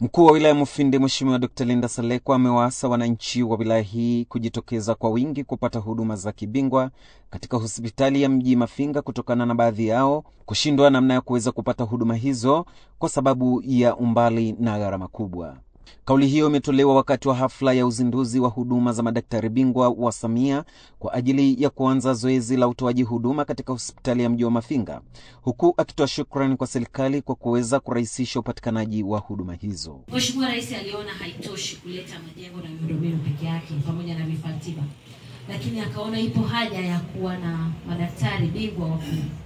Mkuu wa wilaya Mufindi Mheshimiwa Dr. Linda Salekwa amewaasa wananchi wa wilaya hii kujitokeza kwa wingi kupata huduma za kibingwa katika hospitali ya mji Mafinga kutokana na baadhi yao kushindwa namna ya kuweza kupata huduma hizo kwa sababu ya umbali na gharama kubwa. Kauli hiyo imetolewa wakati wa hafla ya uzinduzi wa huduma za madaktari bingwa wa Samia kwa ajili ya kuanza zoezi la utoaji huduma katika hospitali ya mji wa Mafinga, huku akitoa shukrani kwa serikali kwa kuweza kurahisisha upatikanaji wa huduma hizo. Mheshimiwa Rais aliona haitoshi kuleta majengo na miundombinu peke yake pamoja na vifaa tiba, lakini akaona ipo haja ya kuwa na madaktari bingwa wa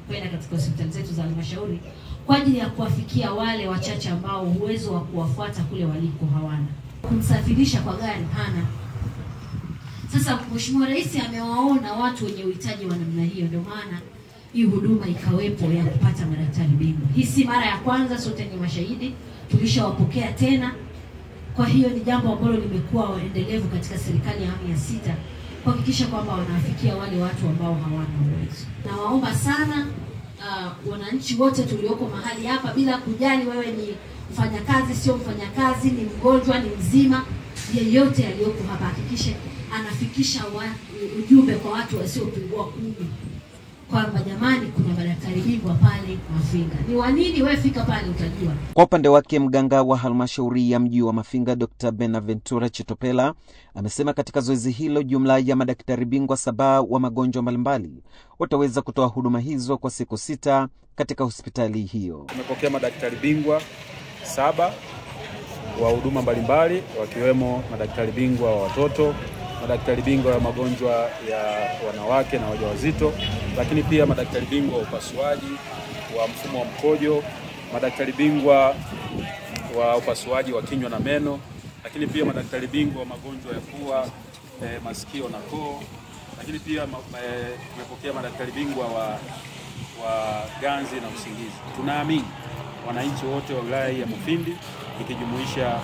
kwenda katika hospitali zetu za halmashauri kwa ajili ya kuwafikia wale wachache ambao uwezo wa kuwafuata kule waliko hawana, kumsafirisha kwa gari hana. Sasa Mheshimiwa Rais amewaona watu wenye uhitaji wa namna hiyo, ndio maana hii huduma ikawepo ya kupata madaktari bingwa. Hii si mara ya kwanza, sote ni mashahidi, tulishawapokea tena. Kwa hiyo ni jambo ambalo limekuwa endelevu katika serikali ya awamu ya 6 kuhakikisha kwamba wanawafikia wale watu ambao hawana uwezo. Nawaomba sana wananchi wote tulioko mahali hapa, bila kujali wewe ni mfanyakazi, sio mfanyakazi, ni mgonjwa, ni mzima, yeyote aliyoko hapa hakikishe anafikisha ujumbe kwa watu wasiopungua 10 kwamba jamani, kuna madaktari bingwa pale Mafinga. Ni wanini wewe fika pale utajua. Kwa upande wake mganga wa halmashauri ya mji wa Mafinga Dr. Benaventura Chitopela amesema katika zoezi hilo jumla ya madaktari bingwa 7 wa magonjwa mbalimbali wataweza kutoa huduma hizo kwa siku 6 katika hospitali hiyo. Tumepokea madaktari bingwa 7 wa huduma mbalimbali, wakiwemo madaktari bingwa wa watoto, madaktari bingwa wa magonjwa ya wanawake na wajawazito, lakini pia madaktari bingwa wa upasuaji wa mfumo wa mkojo, madaktari bingwa wa upasuaji wa kinywa na meno, lakini pia madaktari bingwa wa magonjwa ya pua, masikio na koo, lakini pia tumepokea madaktari bingwa wa ganzi na usingizi. Tunaamini wananchi wote wa wilaya ya Mufindi ikijumuisha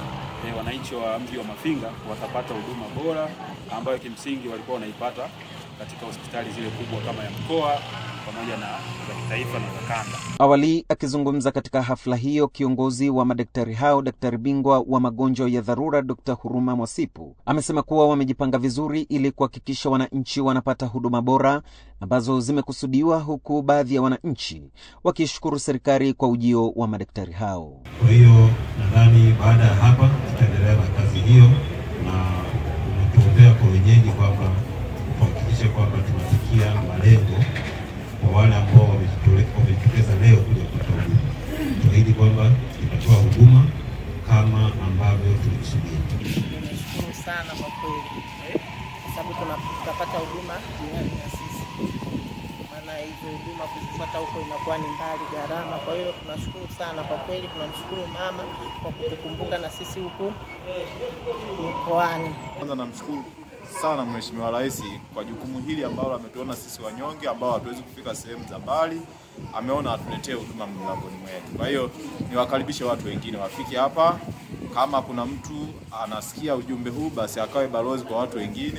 wananchi wa mji wa Mafinga watapata huduma bora ambayo kimsingi walikuwa wanaipata katika hospitali zile kubwa kama ya mkoa pamoja na za kitaifa na za kanda. Awali akizungumza katika hafla hiyo, kiongozi wa madaktari hao daktari bingwa wa magonjwa ya dharura Dr. Huruma Mwasipu amesema kuwa wamejipanga vizuri ili kuhakikisha wananchi wanapata huduma bora ambazo zimekusudiwa, huku baadhi ya wananchi wakishukuru serikali kwa ujio wa madaktari hao. Kwa hiyo nadhani baada ya hapa tutaendelea na kazi hiyo na tunaombea kwa wenyeji kwamba kuhakikisha kwamba tunafikia malengo kwa wale ambao wamejitokeza leo kuja kupata huduma. Tuahidi kwamba tutatoa huduma kama ambavyo tulikusudia. Nashukuru sana kwa kweli, kwa sababu tunapata huduma jirani na sisi. Maana hizo huduma kuzipata huko inakuwa ni mbali, gharama. Kwa hiyo tunashukuru sana kwa kweli, tunamshukuru mama kwa kutukumbuka na sisi huku mkoani. Kwanza namshukuru sana Mheshimiwa Rais kwa jukumu hili ambalo ametuona sisi wanyonge ambao hatuwezi kufika sehemu za mbali, ameona atuletee huduma mlangoni mwetu. Kwa hiyo niwakaribishe watu wengine wafike hapa, kama kuna mtu anasikia ujumbe huu basi akawe balozi kwa watu wengine.